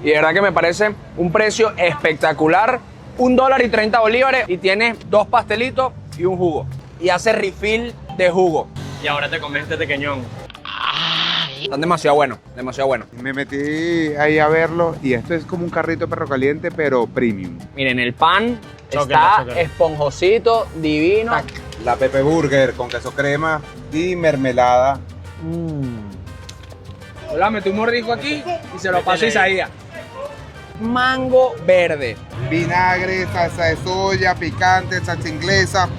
Y de verdad que me parece un precio espectacular. $1.30 y tiene 2 pastelitos y un jugo. Y hace refill de jugo. Y ahora te comes este pequeñón. Están demasiado buenos, demasiado buenos. Me metí ahí a verlo y esto es como un carrito de perro caliente, pero premium. Miren, el pan Chóquenlo, está chóquenlo. esponjosito, divino. La Pepe Burger con queso crema y mermelada. Hola, metí un mordisco aquí y se lo paso a Isaías. Mango verde. Vinagre, salsa de soya, picante, salsa inglesa,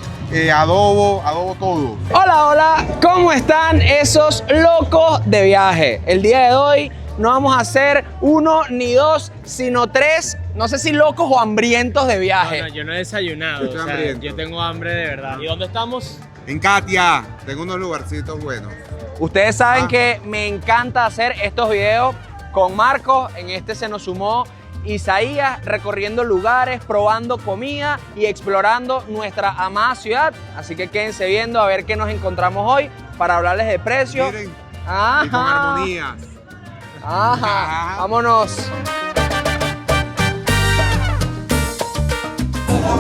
adobo todo. Hola, hola, ¿cómo están esos locos de viaje? El día de hoy no vamos a hacer 1 ni 2, sino 3, no sé si locos o hambrientos de viaje. No, yo no he desayunado. Yo estoy hambriento. Yo tengo hambre de verdad. ¿Y dónde estamos? En Katia, tengo unos lugarcitos buenos. Ustedes saben que me encanta hacer estos videos con Marcos. En este se nos sumó Isaías, recorriendo lugares, probando comida y explorando nuestra amada ciudad. Así que quédense viendo a ver qué nos encontramos hoy para hablarles de precios. Miren, y con Ajá. armonías. Ajá. Vámonos.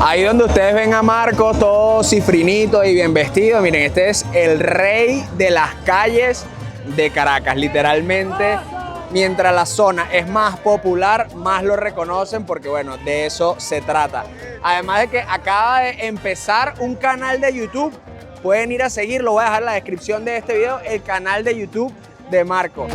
Ahí donde ustedes ven a Marcos todo cifrinito y bien vestido, miren, este es el rey de las calles de Caracas, literalmente. Mientras la zona es más popular, más lo reconocen porque, bueno, de eso se trata. Además de que acaba de empezar un canal de YouTube, pueden ir a seguirlo, voy a dejar en la descripción de este video el canal de YouTube de Marcos.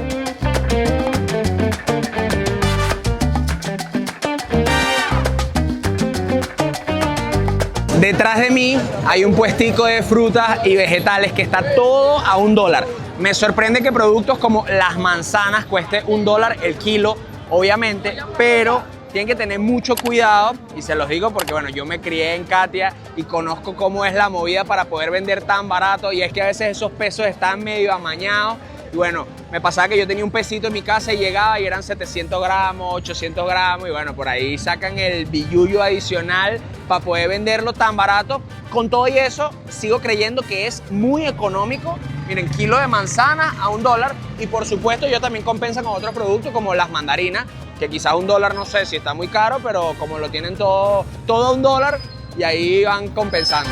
Detrás de mí hay un puestico de frutas y vegetales que está todo a $1. Me sorprende que productos como las manzanas cueste $1 el kilo, obviamente, pero tienen que tener mucho cuidado y se los digo porque, bueno, yo me crié en Katia y conozco cómo es la movida para poder vender tan barato, y es que a veces esos pesos están medio amañados. Y bueno, me pasaba que yo tenía un pesito en mi casa y llegaba y eran 700 gramos, 800 gramos, y bueno, por ahí sacan el billullo adicional para poder venderlo tan barato. Con todo y eso, sigo creyendo que es muy económico. Miren, kilo de manzana a $1, y por supuesto yo también compensa con otros productos como las mandarinas, que quizás $1 no sé si está muy caro, pero como lo tienen todo a $1, y ahí van compensando.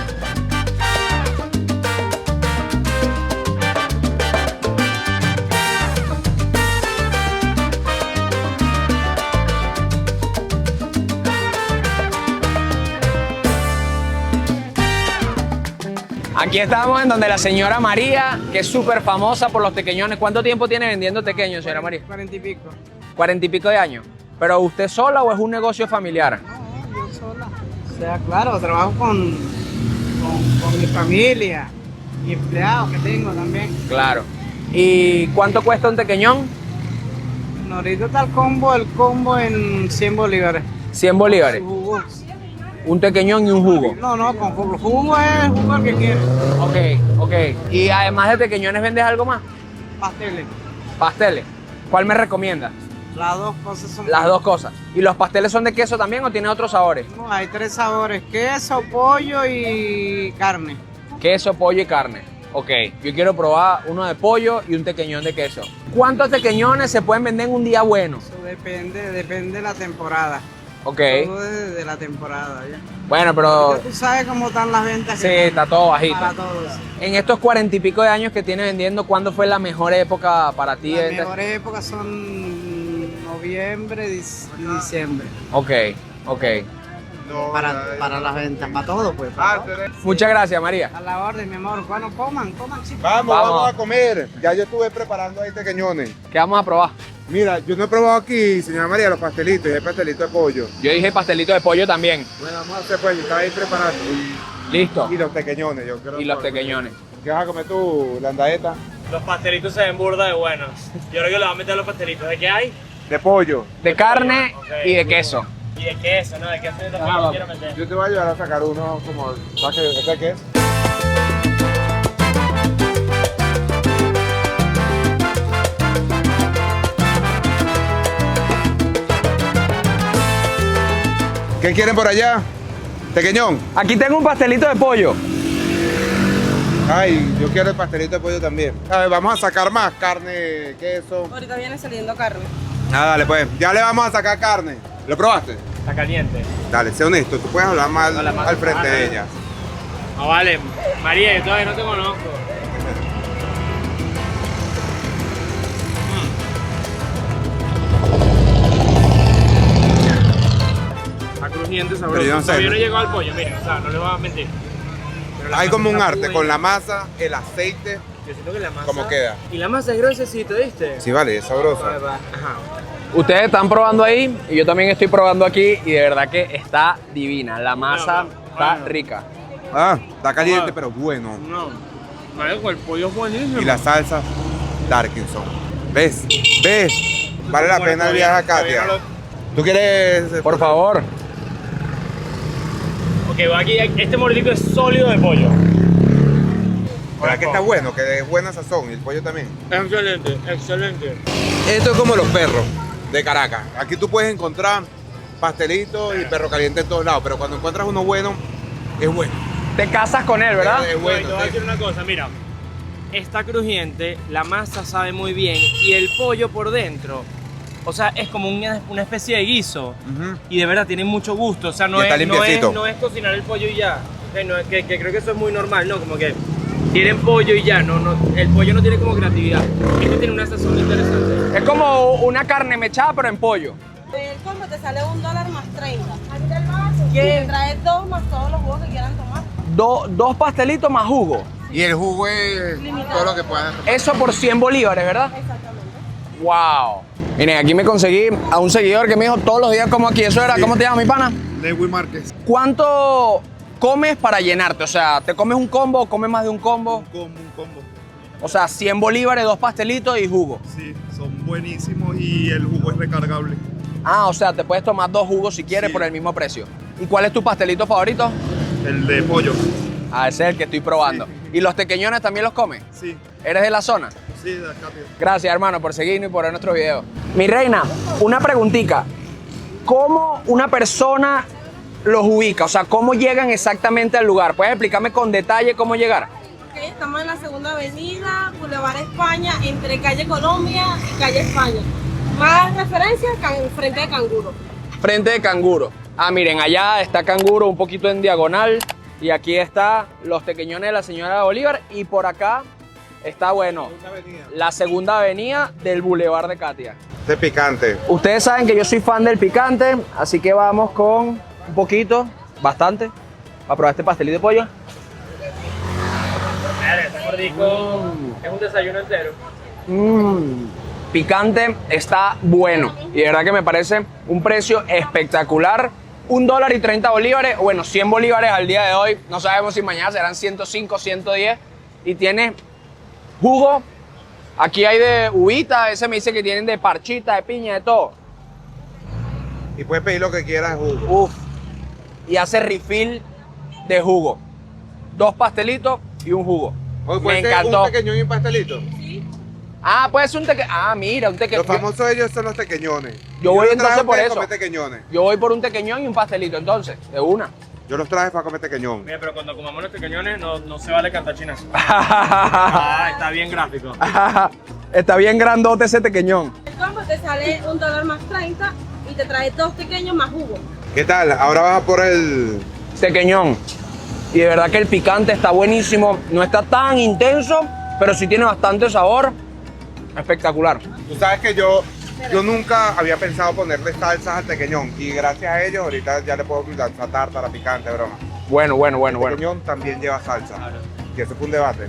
Aquí estamos en donde la señora María, que es súper famosa por los tequeñones. ¿Cuánto tiempo tiene vendiendo tequeños, señora María? 40 y pico. 40 y pico de años. ¿Pero usted sola o es un negocio familiar? No, yo sola. O sea, claro, trabajo con mi familia y empleados que tengo también. Claro. ¿Y cuánto cuesta un tequeñón? Bueno, ahorita está el combo en 100 bolívares. 100 bolívares. Su jugo. Un tequeñón y un jugo. No, con jugo. Jugo es el jugo el que quieres. Ok. Y además de tequeñones, ¿vendes algo más? Pasteles. Pasteles. ¿Cuál me recomienda? Las dos cosas son... Las dos cosas. ¿Y los pasteles son de queso también o tienen otros sabores? No, hay 3 sabores: queso, pollo y carne. Queso, pollo y carne. Ok, yo quiero probar uno de pollo y un tequeñón de queso. ¿Cuántos tequeñones se pueden vender en un día bueno? Eso depende de la temporada. Ok. Todo de la temporada, ¿ya? Bueno, pero Ya tú sabes cómo están las ventas. sí, que está todo bajito. para todos. En estos 40 y pico de años que tienes vendiendo, ¿cuándo fue la mejor época para ti? Las mejores épocas son noviembre y diciembre. Ok. No, Para las ventas, para todo, pues. Muchas gracias, María. A la orden, mi amor. Bueno, coman, chicos. Vamos a comer. Ya yo estuve preparando ahí tequeñones. ¿Qué vamos a probar? Mira, yo no he probado aquí, señora María, los pastelitos, y el pastelito de pollo. Yo dije pastelito de pollo también. Bueno, vamos a hacer pues, yo estaba ahí preparando. Listo. Y los tequeñones, yo creo. Y los tequeñones. ¿Qué vas a comer tú, landaeta? Los pastelitos se ven burda de buenos. Yo creo que le voy a meter los pastelitos. ¿De qué hay? De pollo. De carne Ok. y de queso. Y de queso, ¿no? De queso yo también Ah, lo quiero meter. yo te voy a ayudar a sacar uno como, ¿sabes qué? ¿Este qué es? ¿Qué quieren por allá? Tequeñón. Aquí tengo un pastelito de pollo. Ay, yo quiero el pastelito de pollo también. A ver, vamos a sacar más carne, queso. Ahorita viene saliendo carne. Ah, dale, pues. Ya le vamos a sacar carne. ¿Lo probaste? Está caliente. Dale, sé honesto. Tú puedes hablar mal Habla mal. al frente de ella. No vale, María, yo todavía no te conozco. Está crujiente, sabroso. Pero yo no sé. Todavía no he llegado al pollo, miren, o sea, no les voy a mentir. Pero la Hay masa como un está arte buena. con la masa, el aceite. Yo siento que la masa... ¿Cómo queda? Y la masa es gruesecita, ¿viste? Sí, vale, es sabrosa. Ajá. Ustedes están probando ahí y yo también estoy probando aquí y de verdad que está divina. La masa está rica. Ah, está caliente, Ah. pero bueno. No, marico, el pollo es buenísimo. Y la salsa, Darkinson. ¿Ves? ¿Ves? Vale la pena el viaje a Katia. ¿Tú quieres...? Por favor. Ok, va aquí, este mordisco es sólido de pollo. ¿Verdad que está bueno? Que es buena sazón y el pollo también. Excelente, excelente. Esto es como los perros de Caracas. Aquí tú puedes encontrar pastelitos y perro caliente en todos lados, pero cuando encuentras uno bueno, es bueno. Te casas con él, ¿verdad? Es Bueno, bueno. te voy a sí. decir una cosa, mira. Está crujiente, la masa sabe muy bien y el pollo por dentro, o sea, es como una especie de guiso Ujú. y de verdad tiene mucho gusto, o sea, Y está limpiecito. no es cocinar el pollo y ya, ok, no, que creo que eso es muy normal, ¿no? Como que tienen pollo y ya, no, el pollo no tiene como creatividad, esto tiene una sazón interesante. Es como una carne mechada pero en pollo. El combo te sale $1 más 30. Y te traes 2 más todos los jugos que quieran tomar. Dos pastelitos más jugo. Y el jugo es todo lo que puedas. Eso por 100 bolívares, ¿verdad? Exactamente. Wow. Miren, aquí me conseguí a un seguidor que me dijo todos los días como aquí. Eso era, Sí. ¿cómo te llamas, mi pana? Lewis Márquez. ¿Cuánto comes para llenarte? O sea, ¿te comes un combo o comes más de un combo? Un combo. O sea, 100 bolívares, 2 pastelitos y jugo. Sí, son buenísimos y el jugo es recargable. Ah, o sea, te puedes tomar 2 jugos si quieres Sí. por el mismo precio. ¿Y cuál es tu pastelito favorito? El de pollo. Ah, ese es el que estoy probando. ¿Y los tequeñones también los comes? Sí, ¿Eres de la zona? sí, de acá. Gracias, hermano, por seguirnos y por ver nuestros videos. Mi reina, una preguntita. ¿Cómo una persona los ubica? O sea, ¿cómo llegan exactamente al lugar? ¿Puedes explicarme con detalle cómo llegar? Ok, estamos en la segunda avenida, Boulevard España, entre calle Colombia y calle España. Más referencia, frente de Canguro. Frente de Canguro. Ah, miren, allá está Canguro un poquito en diagonal. Y aquí está los tequeñones de la señora Bolívar. Y por acá está, bueno, la segunda avenida del Boulevard de Katia. Este picante. Ustedes saben que yo soy fan del picante, así que vamos con un poquito, bastante, para probar este pastelito de pollo. Mira, este mordisco es un desayuno entero. Picante, está bueno. Y de verdad que me parece un precio espectacular. $1.30. Bueno, 100 bolívares al día de hoy. No sabemos si mañana serán 105, 110. Y tiene jugo. Aquí hay de uvita. Ese me dice que tienen de parchita, de piña, de todo. Y puedes pedir lo que quieras, jugo. Uf. Y hace refill de jugo. 2 pastelitos y un jugo. Oye, Me ¿puede ser encantó. un pequeñón y un pastelito? Ah, puede ser un tequeñón. Ah, mira, un Los tequeñón. famosos ellos son los tequeñones. Yo voy los entonces traje por para eso. comer tequeñones. Yo voy por un tequeñón y un pastelito, entonces, de una. Yo los traje para comer tequeñón. Mira, pero cuando comamos los tequeñones no se vale cantar chinazo. Ah, está bien gráfico. Está bien grandote ese tequeñón. El combo te sale $1 más 30 y te trae 2 pequeños más jugo. ¿Qué tal? Ahora vas a por el... Tequeñón. Y de verdad que el picante está buenísimo. No está tan intenso, pero sí tiene bastante sabor. Espectacular. Tú sabes que yo nunca había pensado ponerle salsas al tequeñón. Y gracias a ellos ahorita ya le puedo dar tártara picante, broma. Bueno. El tequeñón también lleva salsa. Que eso fue un debate.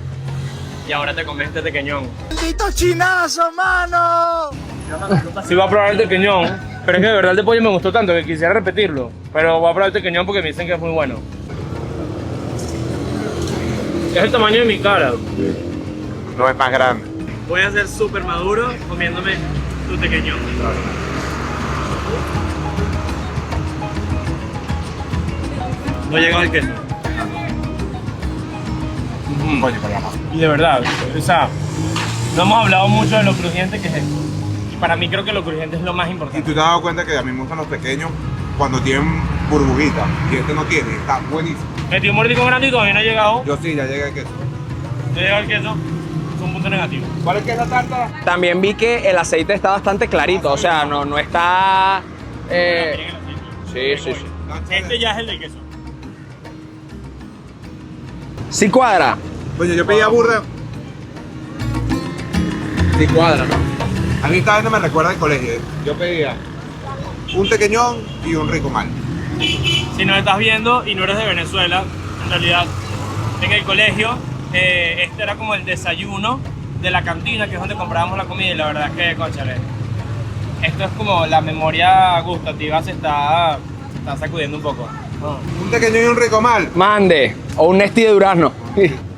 Y ahora te comes este tequeñón. ¡Maldito chinazo, mano! Sí voy a probar el tequeñón, pero es que de verdad el de pollo me gustó tanto que quisiera repetirlo. Pero voy a probar el tequeñón porque me dicen que es muy bueno. Es el tamaño de mi cara. No es más grande. Voy a ser súper maduro comiéndome tu tequeñón. No llega al queso. Coño, con la mano. Y de verdad, o sea, no hemos hablado mucho de lo crujiente que es esto. Y para mí creo que lo crujiente es lo más Y importante. tú te has dado cuenta que a mí me gustan los pequeños cuando tienen burbujitas. Y este no tiene, está buenísimo. Metí un mordisco grande y todavía no ha llegado. Yo sí, ya llegué al queso. No llega el queso. fue un punto negativo. ¿Cuál es que es la tarta? También vi que el aceite está bastante clarito, o sea, no está... sí. Este ya es el de queso. Sí cuadra. Oye, yo pedía burra. Sí cuadra, ¿no? A mí esta vez no me recuerda al colegio. Yo pedía un tequeñón y un rico mal. Si nos estás viendo y no eres de Venezuela, en realidad en el colegio este era como el desayuno de la cantina, que es donde comprábamos la comida, y la verdad es que, cónchale, esto es como la memoria gustativa se está sacudiendo un poco. Un tequeñón y un rico mal. Mande. O un Nesti de durazno.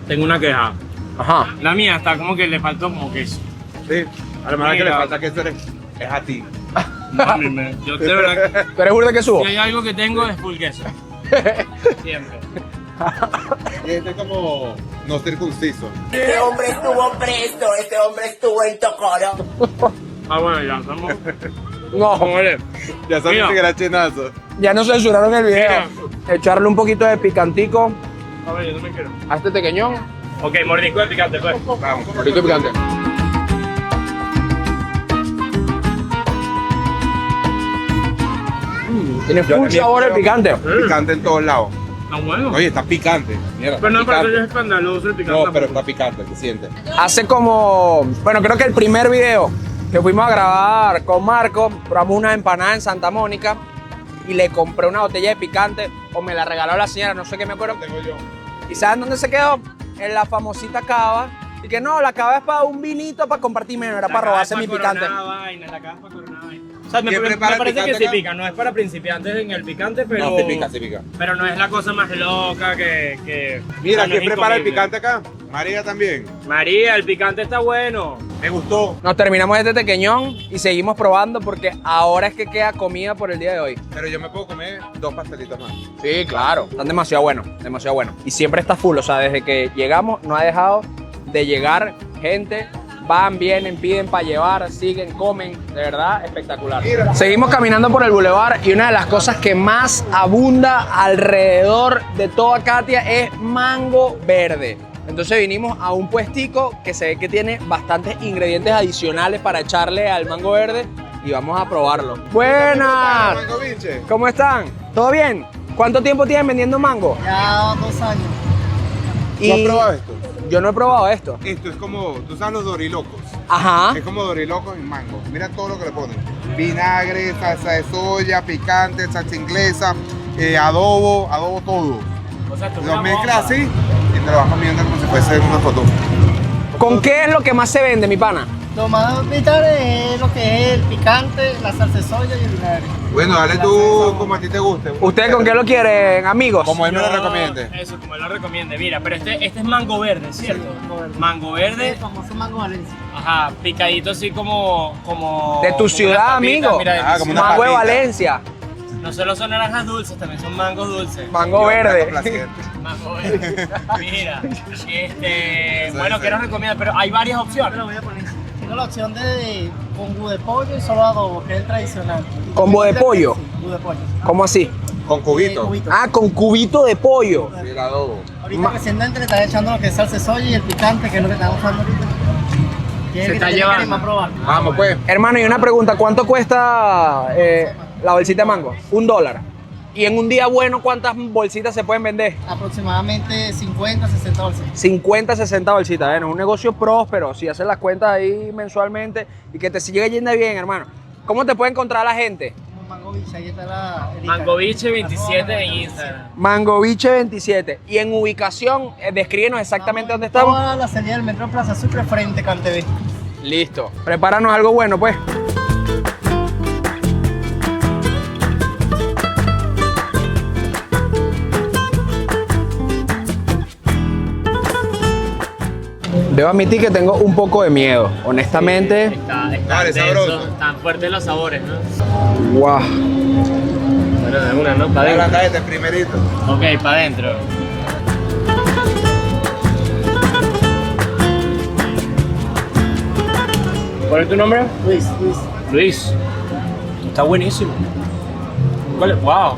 Tengo una queja. Ajá. La mía está como que le faltó como queso. Sí. A lo mejor que le Mira. falta que eso es a ti. Yo de verdad, ¿Tú eres burda que subo? si hay algo que tengo es full queso. Siempre. Y este es como no circunciso. Este hombre estuvo preso, este hombre estuvo en Tocoro. Ah, bueno, ya estamos. No, Vale. Ya sabes Mira. que era chinazo. ya no censuraron el video. Echarle un poquito de picantico A ver, yo no me quiero. a este tequeñón. Ok, mordisco de picante, pues. Vamos. Poquito de picante. Tiene full sabor el picante. Picante en todos lados. Está bueno. Oye, está picante. Mierda, Pero no, está pero eso ya picante. es escandaloso el picante. No, pero tampoco. está picante, se siente. Hace como, bueno, creo que el primer video que fuimos a grabar con Marco, probamos unas empanadas en Santa Mónica y le compré una botella de picante o me la regaló la señora, no sé qué me acuerdo. Tengo yo. ¿Y saben dónde se quedó? En la famosita cava. Y que no, la cava es para un vinito para compartir menos, era La para caja robarse es mi pa' picante. coronar vaina, la caja es pa' coronar vaina. O sea, me ¿Quién prepara el parece que picante sí acá? pica, no es para principiantes en el picante, pero. No, se pica, se pica. Pero no es la cosa más loca que Mira, o sea, no ¿quién es prepara el incomible. picante acá? María también. María, el picante está bueno. Me gustó. Nos terminamos este tequeñón y seguimos probando porque ahora es que queda comida por el día de hoy. Pero yo me puedo comer 2 pastelitos más. Sí, claro. Están demasiado buenos, demasiado buenos. Y siempre está full, o sea, desde que llegamos no ha dejado de llegar gente. Van, vienen, piden para llevar, siguen, comen. De verdad, espectacular. Seguimos caminando por el bulevar y una de las cosas que más abunda alrededor de toda Katia es mango verde. Entonces vinimos a un puestico que se ve que tiene bastantes ingredientes adicionales para echarle al mango verde y vamos a probarlo. ¡Buenas! Mango biche. ¿Cómo están? ¿Todo bien? ¿Cuánto tiempo tienen vendiendo mango? Ya 2 años. ¿Tú has probado esto? Yo no he probado esto. Esto es como, tú sabes los dorilocos. Ajá. Es como dorilocos en mango. Mira todo lo que le ponen. Vinagre, salsa de soya, picante, salsa inglesa, adobo todo. O sea, tú Lo mezclas así y te lo vas comiendo como si fuese una foto. ¿Con qué es lo que más se vende, mi pana? Lo más vital es lo que es el picante, la salsa de soya y el vinagre. Bueno, dale tú como a ti te guste. ¿Ustedes con qué lo quieren, amigos? Como él me lo Yo- recomiende. Eso, como él lo recomiende. Mira, pero este es mango verde, ¿cierto? mango verde. Mango verde, El famoso mango Valencia. ajá, picadito así como De tu como ciudad, unas papitas, amigo. mira, de mi Ah, como una ciudad. Mango de papita. Valencia. No solo son naranjas dulces, también son mangos dulces. Mango verde. Mango verde. Mira, bueno, quiero recomendar, pero hay varias Te opciones. lo voy a poner. Tengo la opción de con gu de pollo y solo adobo, que es el tradicional. ¿Combo de pollo? Sí, gu de pollo. ¿Cómo así? Con cubito. Cubito. Ah, con cubito de pollo. Sí, el adobo. Ahorita recientemente le están echando lo que es salsa de soya y el picante, que es lo que estamos usando ahorita. Se está llevando. A probar. Vamos pues. Hermano, y una pregunta, ¿cuánto cuesta la bolsita de mango? $1. Y en un día bueno, ¿cuántas bolsitas se pueden vender? Aproximadamente 50, 60 bolsas. 50, 60 bolsitas. Bueno, es un negocio próspero. Si haces las cuentas ahí mensualmente y que te siga yendo bien, hermano. ¿Cómo te puede encontrar la gente? Como Mango Biche, ahí está el Mangoviche 27 en Instagram. Mangoviche 27. Y en ubicación, descríbenos exactamente dónde estamos. Toda la salida del metro Plaza Sucre frente a CanTV. Listo. Prepáranos algo bueno, pues. Debo admitir que tengo un poco de miedo, honestamente. Está Dale, sabroso. Están fuertes los sabores, ¿no? Wow. Bueno, de una, ¿no? Para Dale, adentro. anda este primerito. Ok, para adentro. ¿Cuál es tu nombre? Luis. Luis. Está buenísimo. ¿Cuál es? Wow.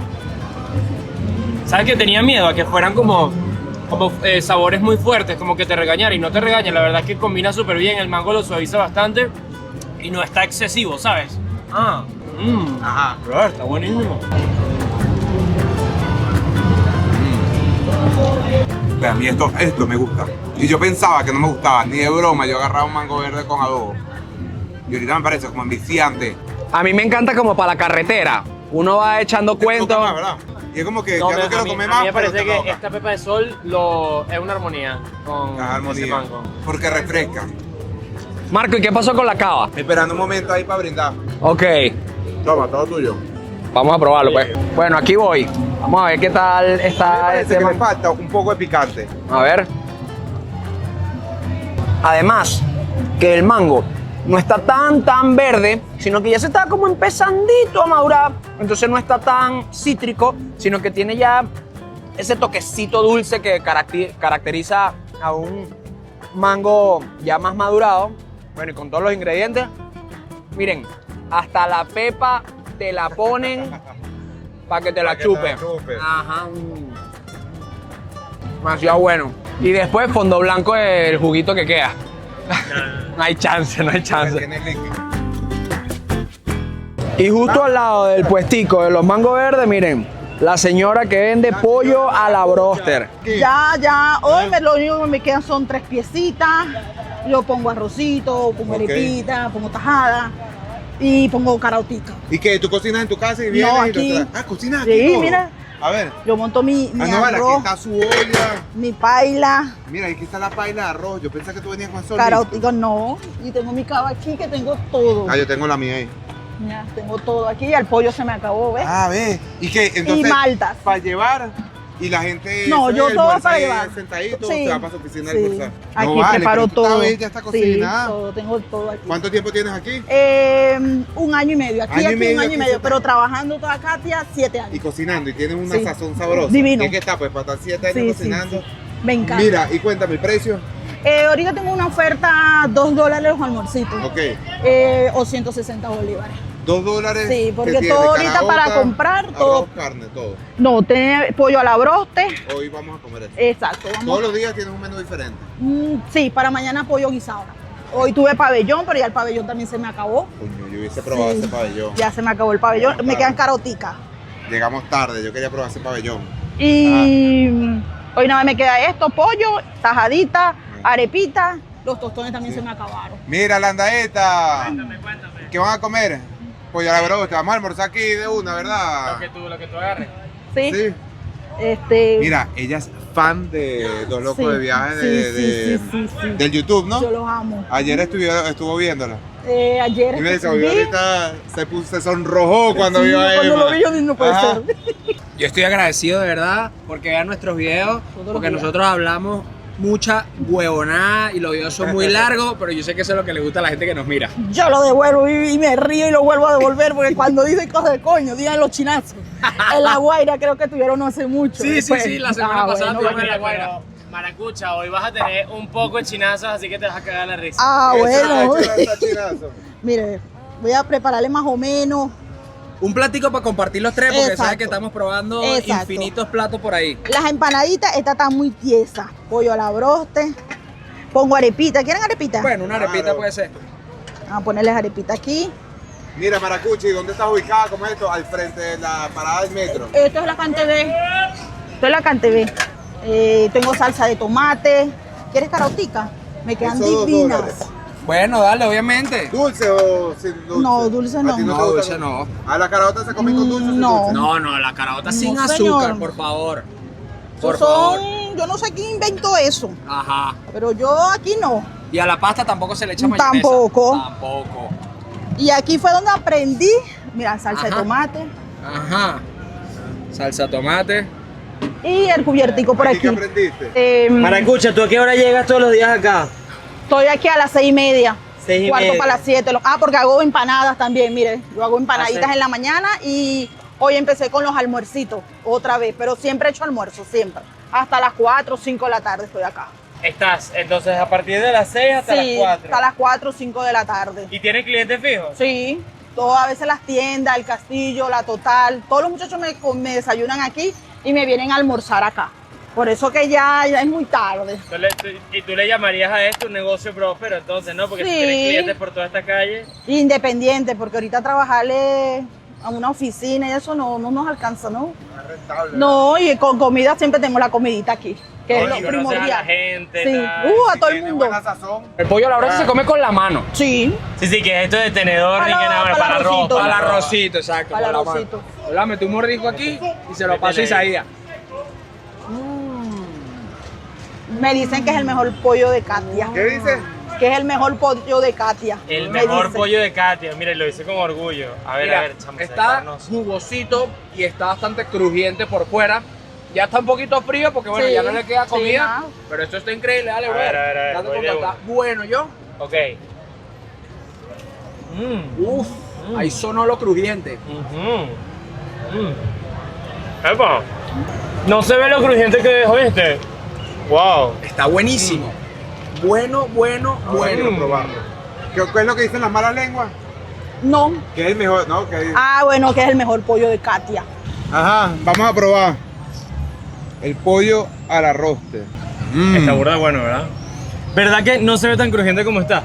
¿Sabes que tenía miedo a que fueran como como sabores muy fuertes, como que te regañara y no te regaña. La verdad es que combina súper bien, el mango lo suaviza bastante y no está excesivo, ¿sabes? Ajá. Bro, está buenísimo. A mí esto me gusta. Y yo pensaba que no me gustaba, ni de broma, yo agarraba un mango verde con adobo. Y ahorita me parece como ambiciante. A mí me encanta como para la carretera. Uno va echando cuentos. Más, ¿verdad? Y es como que No, ya no quiero comer más, a mí me pero parece te que toca. esta pepa de sol es una armonía con La ese armonía. mango. Porque refresca. Marco, ¿y qué pasó con la cava? Esperando un momento ahí para brindar. Ok, Toma, todo tuyo. vamos a probarlo pues. Bueno, aquí voy. Vamos a ver qué tal Me está parece este que le mango. falta un poco de picante. A ver. Además, que el mango no está tan verde, sino que ya se está como empezandito a madurar. Entonces no está tan cítrico, sino que tiene ya ese toquecito dulce que caracteriza a un mango ya más madurado. Bueno, y con todos los ingredientes. Miren, hasta la pepa te la ponen para que te la Pa' que te la chupe. chupe. Ajá. Demasiado bueno. Y después fondo blanco el juguito que queda. No hay chance, no hay chance. Tiene líquido. Y justo al lado del puestico de los mangos verdes, miren, la señora que vende pollo a la broster. Ya, hoy lo único que me quedan son 3 piecitas. Yo pongo arrocito, pongo Ok. arepita, pongo tajada y pongo caraotica. ¿Y qué? ¿Tú cocinas en tu casa y vienes No, y lo aquí. traes? Ah, ¿cocinas aquí Sí, todo? mira. A ver. Yo monto mi Ah, no, vale, aquí arroz, está su olla. mi paila, Mira, aquí está la paila de arroz. Yo pensé que tú venías con eso. caraotica no. Y tengo mi cava aquí que tengo todo. Ah, yo tengo la mía ahí. Ya, tengo todo aquí. El pollo se me acabó, ¿ves? Ah, ve. ¿Y qué? Entonces, maltas. para llevar y la gente No, yo todo almuerza para ahí llevar. sentadito, Sí, se va para su oficina a sí. almorzar. Aquí No vale, preparo pero tú todo. sabes, ya está cocinada. Sí, todo, tengo todo aquí. ¿Cuánto tiempo tienes aquí? 1 año y medio. Aquí, Año y aquí, medio, un año y aquí medio. se- Pero trabajando toda Katia, 7 años. Y cocinando, y tienes una Sí. sazón sabrosa. Divino. ¿Y qué está? Pues para estar 7 años Sí, sí, cocinando. sí. Me encanta. Mira, y cuéntame el precio. Ahorita tengo una oferta, $2 los almuercitos. Ok. O 160 bolívares. $2. Sí, porque que tiene todo ahorita caraota, para comprar, arroz, todo. carne, todo. No, tiene pollo a la broste. Hoy vamos a comer eso. Exacto. Todos Vamos. los días tienes un menú diferente. Sí, para mañana pollo guisado. Hoy tuve pabellón, pero ya el pabellón también se me acabó. Coño, yo hubiese probado Sí. ese pabellón. Ya se me acabó el pabellón. Claro. Me quedan caroticas. Llegamos tarde, yo quería probar ese pabellón. Y hoy nada más me queda esto, pollo, tajadita, arepita. Los tostones también se me acabaron. Mira, Landaeta. ¿Qué van a comer? Pollo a la brosta. Vamos a almorzar aquí de una, ¿verdad? Lo que tú agarres. Sí. Sí. Este, Mira, ella es fan de Dos Locos Sí, de Viaje sí. del YouTube, ¿no? Yo los amo. Ayer estuvo viéndola. Ayer Y me dice, vi- ahorita se sonrojó cuando Sí, vio a cuando Emma. lo vi yo dije, no puede Ajá. ser. Yo estoy agradecido de verdad porque vean nuestros videos, Todos los porque días. nosotros hablamos mucha huevonada y los videos son muy largos, pero yo sé que eso es lo que le gusta a la gente que nos mira. Yo lo devuelvo y me río y lo vuelvo a devolver porque cuando dicen cosas de coño, digan los chinazos. En La Guaira creo que tuvieron no hace mucho. Sí, Después- sí, la semana pasada bueno, tuvimos bueno. en La Guaira. Maracucha, hoy vas a tener un poco de chinazos, así que te vas a cagar la risa. Ah, bueno. Está chinazo. Mire, voy a prepararle más o menos. Un platico para compartir los tres, porque Exacto. sabes que estamos probando Exacto. infinitos platos por ahí. Las empanaditas, esta está muy tiesa. Pollo a la broste. Pongo arepita. ¿Quieren arepita? Bueno, una arepita Claro. puede ser. Vamos a ponerles arepita aquí. Mira, Maracuchi, ¿dónde estás ubicada? ¿Cómo es esto? Al frente de la parada del metro. Esto es la Cantebé. Esto es la Cantebé. Tengo salsa de tomate. ¿Quieres carotica? Me quedan Eso, divinas. $2. Bueno, dale, obviamente. ¿Dulce o sin dulce? No, dulce ¿A no. ti te No, gusta dulce con- no. ¿A la carota se come con dulce o sin No. dulce? No, la carota sin No, azúcar, señor. por favor. Esos Por favor. yo no sé quién inventó eso, Ajá. pero yo aquí no. Y a la pasta tampoco se le echa mayonesa. Tampoco. Tampoco. Y aquí fue donde aprendí, mira, salsa de Ajá. tomate Ajá. Salsa tomate. y el cubiertico por ¿Aquí aquí. qué aprendiste? Maracucha, ¿tú a qué hora llegas todos los días acá? Estoy aquí a las 6:30. 6:30. Cuarto para las 7. Porque hago empanadas también, mire. Yo hago empanaditas Ah, sí. en la mañana y hoy empecé con los almuercitos otra vez. Pero siempre he hecho almuerzo, siempre. Hasta las 4 o 5 de la tarde estoy acá. Estás, entonces, a partir de las 6 hasta Sí, las 4. hasta las 4 o 5 de la tarde. ¿Y tienes clientes fijos? Sí, todas a veces las tiendas, el Castillo, la Total. Todos los muchachos me desayunan aquí y me vienen a almorzar acá. Por eso que ya es muy tarde. ¿Y tú le llamarías a esto un negocio próspero entonces, no? Porque Sí. si tienes clientes por toda esta calle. Independiente, porque ahorita trabajarle a una oficina y eso no nos alcanza, ¿no? No, y con comida siempre tengo la comidita aquí, que es Y lo conoces primordial. a la gente, Sí, tal. a todo el Tiene mundo. buena sazón. El pollo a la brasa se come con la mano. Sí, Sí, que esto de tenedor ni que nada, para para el arroz. arrocito. Para el arrocito, exacto. Para el con la mano. arrocito. Hola, metí un mordisco aquí y se lo paso a Isaías. me dicen que es el mejor pollo de Katia. ¿Qué dices? Que es el mejor pollo de Katia. El me mejor dicen. pollo de Katia, mire, lo hice con orgullo. A ver, Mira, chamo, está acercarnos. jugosito y está bastante crujiente por fuera. Ya está un poquito frío porque bueno, Sí, ya no le queda sí, comida. no. Pero esto está increíble, dale, A bro. ver, Date voy porque de está una. bueno yo. Ok. Uf, ahí sonó lo crujiente. Epa. No se ve lo crujiente que es, ¿oíste? Wow. Está buenísimo. Bueno. Quiero probarlo. ¿Qué es lo que dicen las malas lenguas? No. Que es el mejor, ¿no? Que Bueno, que es el mejor pollo de Katia. Ajá, vamos a probar el pollo a la roster. Está burda bueno, ¿verdad? ¿Verdad que no se ve tan crujiente como está?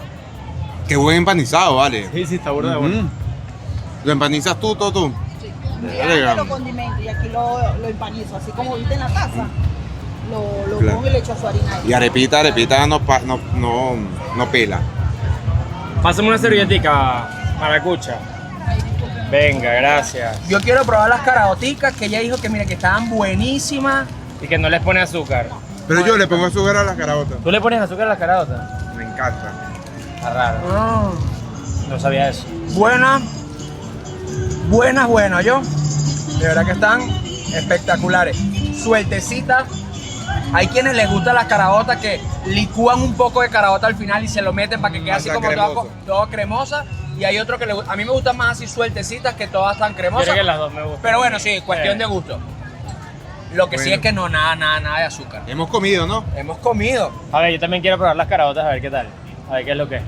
Qué buen empanizado, vale. Sí, está burda bueno. ¿Lo empanizas tú, todo tú? Ya lo condimento y aquí lo empanizo, así como viste en la taza. Lo Claro. pongo y le echo su harina ahí. Y arepita no pela. Pásame una servilletica, maracucha. Venga, gracias. Yo quiero probar las caraoticas que ella dijo que mira que estaban buenísimas. Y que no les pone azúcar. Pero yo le pongo azúcar a las caraotas. ¿Tú le pones azúcar a las caraotas? Me encanta. Está raro. No sabía eso. Buenas, yo. De verdad que están espectaculares. Sueltecitas. Hay quienes les gustan las caraotas que licúan un poco de caraota al final y se lo meten para que quede así Masa como cremoso. todo cremosa. Y hay otros que a mí me gustan más así sueltecitas que todas tan cremosas. Quiero que las dos me gustan. Pero bueno, sí, cuestión de gusto. Lo que sí Bueno. es que no, nada de azúcar. Hemos comido, ¿no? Hemos comido. A ver, yo también quiero probar las caraotas, a ver qué tal. A ver qué es lo que es.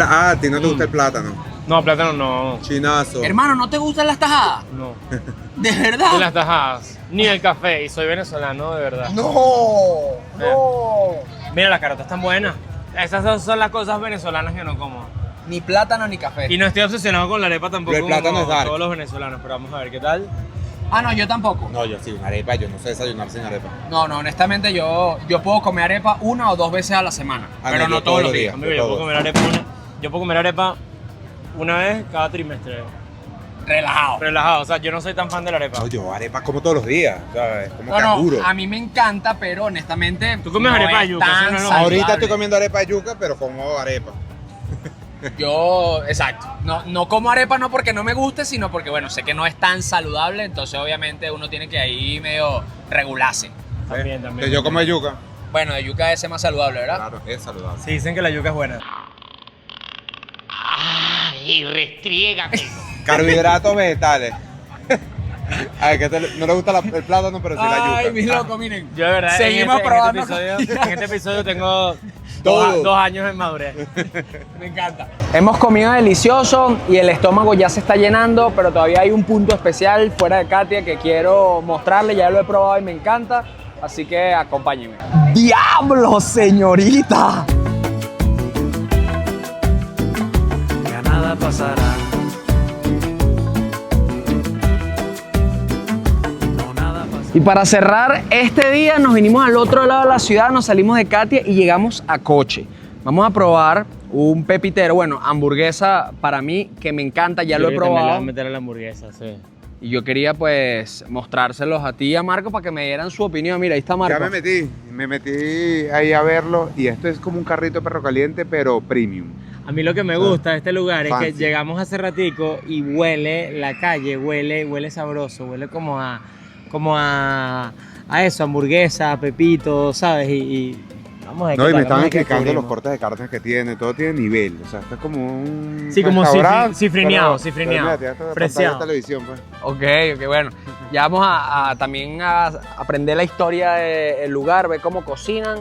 A ti no te gusta el plátano. No, plátano no. Chinazo. Hermano, ¿no te gustan las tajadas? No. ¿De verdad? Ni las tajadas, ni el café. Y soy venezolano, de verdad. No. Mira, las caraotas están buenas. Esas son las cosas venezolanas que no como. Ni plátano ni café. Y no estoy obsesionado con la arepa tampoco. Pero el plátano como es dark. todos los venezolanos, pero vamos a ver qué tal. Ah, no, yo tampoco. No, yo sí, una arepa, yo no sé desayunar sin arepa. No, honestamente yo puedo comer arepa 1 o 2 veces a la semana, pero no yo todos los días. Amigo, yo puedo comer arepa una vez cada trimestre. Relajado. Relajado, o sea, yo no soy tan fan de la arepa. No, yo arepa como todos los días, ¿sabes? Como No, canguro. a mí me encanta, pero honestamente ¿Tú comes no arepa de es yuca? tan Eso no es lo- saludable. Ahorita estoy comiendo arepa de yuca, pero como arepa. Yo, exacto. No como arepa no porque no me guste, sino porque, bueno, sé que no es tan saludable, entonces obviamente uno tiene que ahí medio regularse. También. Entonces yo como yuca. Bueno, de yuca es más saludable, ¿verdad? Claro, es saludable. Sí, dicen que la yuca es buena. Y restriégame. Carbohidratos vegetales. A ver, que no le gusta el plátano, pero sí la yuca. Ay, mis locos, miren. Yo de verdad, Seguimos probando. En este episodio tengo Todo. 2 años en madurez. Me encanta. Hemos comido delicioso y el estómago ya se está llenando, pero todavía hay un punto especial fuera de Katia que quiero mostrarle. Ya lo he probado y me encanta, así que acompáñenme. ¡Diablo, señorita! Ya nada pasará. No, nada pasará. Y para cerrar este día nos vinimos al otro lado de la ciudad, nos salimos de Katia y llegamos a Coche. Vamos a probar un pepitero, bueno, hamburguesa para mí que me encanta, ya lo he Yo también le voy probado. a meter a la hamburguesa, sí. Y yo quería pues mostrárselos a ti y a Marco para que me dieran su opinión. Mira, ahí está Marco. Ya me metí ahí a verlo y esto es como un carrito de perro caliente, pero premium. A mí lo que me gusta de este lugar es que Fancy. llegamos hace ratico y huele la calle, huele sabroso, huele como a eso, hamburguesa, pepito, ¿sabes? Y vamos a ver No, qué y me tal, estaban vamos a ver qué explicando los descubrimos. cortes de carne que tiene, todo tiene nivel. O sea, esto es como un. Sí, como restaurante, cifrineado, pero- cifrineado, pero mira, tiene preciado. pantalla de televisión, pues. Ok, bueno. Ya vamos también a aprender la historia del lugar, ver cómo cocinan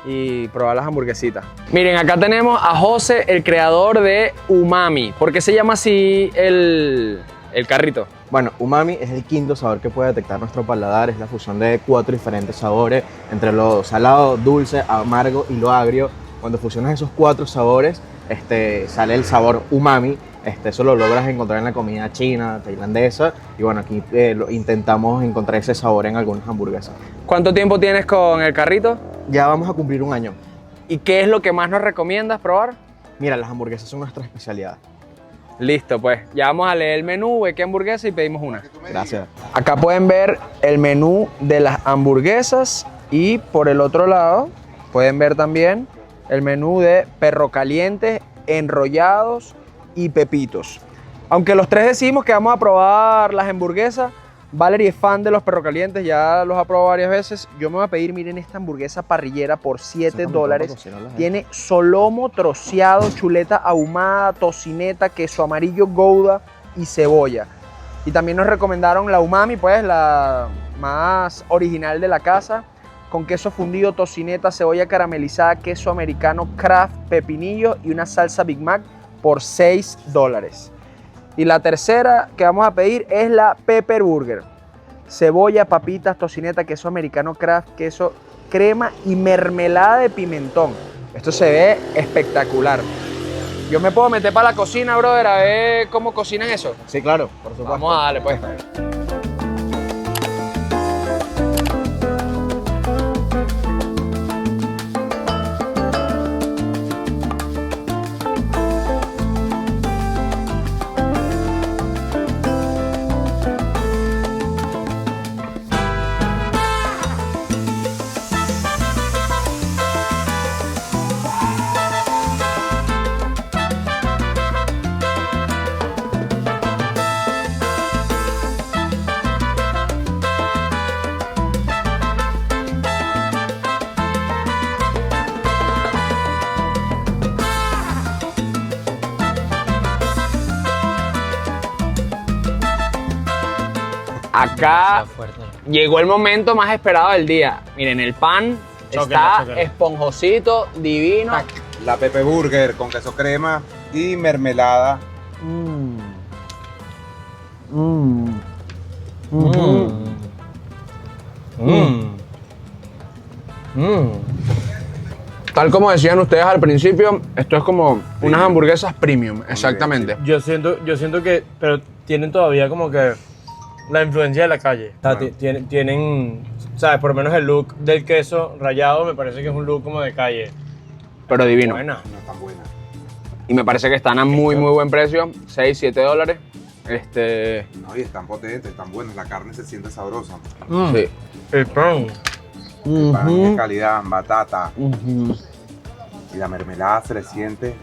y probar las hamburguesitas. Miren, acá tenemos a José, el creador de Umami. ¿Por qué se llama así el el carrito. Bueno, umami es el quinto sabor que puede detectar nuestro paladar. Es la fusión de 4 diferentes sabores entre lo salado, dulce, amargo y lo agrio. Cuando fusionas esos 4 sabores, sale el sabor umami. Eso lo logras encontrar en la comida china, tailandesa. Y bueno, aquí intentamos encontrar ese sabor en algunas hamburguesas. ¿Cuánto tiempo tienes con el carrito? Ya vamos a cumplir 1 año. ¿Y qué es lo que más nos recomiendas probar? Mira, las hamburguesas son nuestra especialidad. Listo, pues ya vamos a leer el menú, ve qué hamburguesa y pedimos una. Gracias. Acá pueden ver el menú de las hamburguesas y por el otro lado pueden ver también el menú de perro caliente, enrollados y pepitos. Aunque los tres decimos que vamos a probar las hamburguesas, Valerie es fan de los perro calientes, ya los ha probado varias veces. Yo me voy a pedir, miren esta hamburguesa parrillera por $7. Tiene solomo troceado, chuleta ahumada, tocineta, queso amarillo gouda y cebolla. Y también nos recomendaron la umami, pues la más original de la casa, con queso fundido, tocineta, cebolla caramelizada, queso americano Kraft, pepinillo y una salsa Big Mac por $6. Y la tercera que vamos a pedir es la Pepper Burger. Cebolla, papitas, tocineta, queso americano Kraft, queso, crema y mermelada de pimentón. Esto se ve espectacular. Yo me puedo meter para la cocina, brother, a ver cómo cocinan eso. Sí, claro, por supuesto. Vamos a darle, pues. Acá llegó el momento más esperado del día. Miren, el pan está esponjosito, divino. La Pepe Burger con queso crema y mermelada. Tal como decían ustedes al principio, esto es como unas hamburguesas premium, exactamente. Yo siento que, pero tienen todavía como que la influencia de la calle. O sea, tienen, ¿sabes? Por lo menos el look del queso rallado me parece que es un look como de calle. Pero divino. Buena. No es tan buena. Y me parece que están a muy buen precio, $6, $7. No, y están potentes, están buenas. La carne se siente sabrosa. Sí. El pan. El pan es calidad, batata. Y la mermelada se le siente.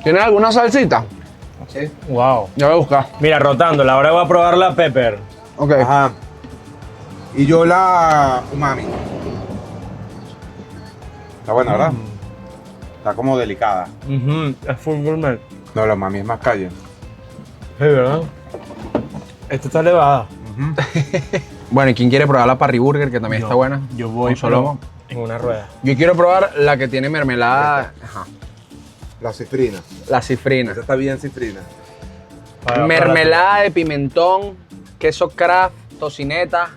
¿Tienes alguna salsita? Sí. Wow. Ya voy a buscar. Mira, rotándola. Ahora voy a probar la pepper. Ok. Ajá. Y yo la umami. Está buena, ¿verdad? Está como delicada. Es full gourmet. No, la umami es más calle. Sí, ¿verdad? Esta está elevada. Bueno, ¿y quién quiere probar la Parry Burger, que también está buena? Yo voy con solomo. en una rueda. Yo quiero probar la que tiene mermelada. Ajá. La cifrina. La cifrina. Esa está bien cifrina. Mermelada de pimentón, queso Kraft, tocineta.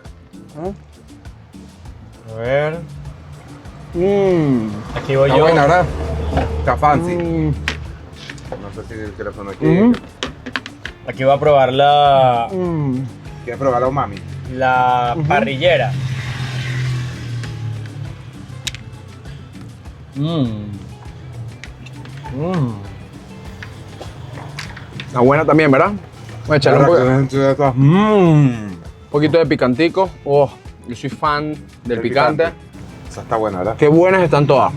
A ver. Aquí voy Está yo. buena, ¿verdad? Está fancy. No sé si el teléfono aquí. Aquí voy a probar la ¿Quieres probar la umami? parrillera. Está buena también, ¿verdad? Voy a echarle un poquito de picantico. Oh, yo soy fan del picante. Esa está buena, ¿verdad? Qué buenas están todas.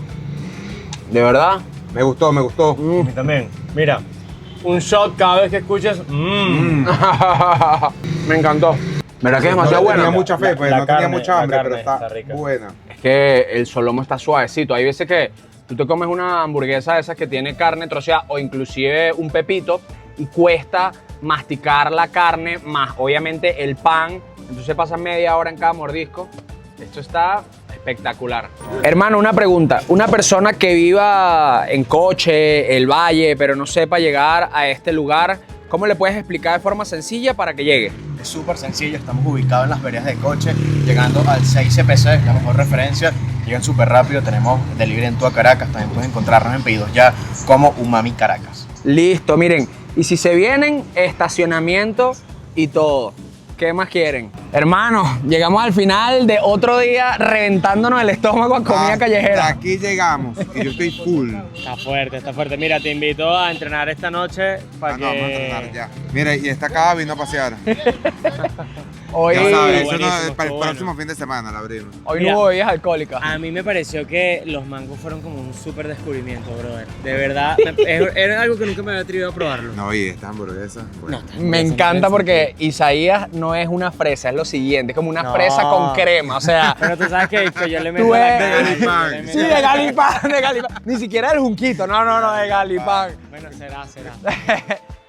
De verdad. Me gustó, me gustó. A mí también. Mira, un shot cada vez que escuches. Me encantó. ¿Verdad que es demasiado No buena? tenía mucha fe, pues La no tenía carne, mucha hambre, la pero carne está está rica. buena. Es que el solomo está suavecito. Hay veces que tú te comes una hamburguesa de esas que tiene carne troceada o inclusive un pepito y cuesta masticar la carne más obviamente el pan. Entonces pasa media hora en cada mordisco. Esto está espectacular. Hermano, una pregunta. Una persona que viva en Coche, El Valle, pero no sepa llegar a este lugar, ¿Cómo le puedes explicar de forma sencilla para que llegue? Es súper sencillo, estamos ubicados en las veredas de Coche, llegando al 6 CPC, la mejor referencia. Llegan súper rápido, tenemos delivery en toda Caracas, también puedes encontrarnos en Pedidos Ya como Umami Caracas. Listo, miren, y si se vienen, estacionamiento y todo. ¿Qué más quieren? Hermanos, llegamos al final de otro día reventándonos el estómago a comida callejera. Aquí llegamos y yo estoy full. Está fuerte. Mira, te invito a entrenar esta noche para No, vamos a entrenar ya. Mira, y esta acá vino a pasear. Hoy, Ya sabes, eso buenísimo, no, para el estuvo próximo fin de semana la abrimos. hoy Mira. no hubo bebidas alcohólicas. A mí me pareció que los mangos fueron como un súper descubrimiento, brother. De verdad, era algo que nunca me había atrevido a probarlo. No, y esta hamburguesa. Bueno. Me encanta porque Isaías no es una fresa, es lo siguiente, es como una No. fresa con crema, o sea... Pero tú sabes que yo le meto Tú la eres- cara, De Galipán. yo le meto Sí, la- de Galipán. Ni siquiera del Junquito, no, de Galipán. Bueno, será.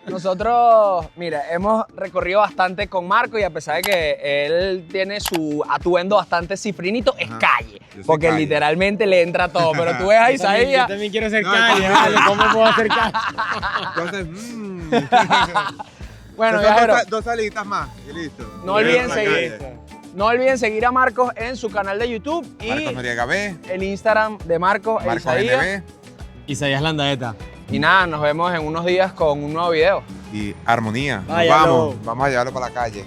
Nosotros, mira, hemos recorrido bastante con Marco y a pesar de que él tiene su atuendo bastante cifrinito, es Ajá. calle. Yo soy Porque calle. literalmente le entra todo. Pero tú ves a Yo Isaías. también quiero ser No, calle, no. vale. ¿Cómo puedo hacer calle? Entonces, Bueno, Son viajeros, dos salitas más y listo. no olviden La seguir. calle. No olviden seguir a Marcos en su canal de YouTube y Marcos Noriega B, el Instagram de Marcos e Marcos Isaías. NB Isaías Landaeta. Y nada, nos vemos en unos días con un nuevo video. y Armonía. Nos Váyalo. vamos a llevarlo para la calle.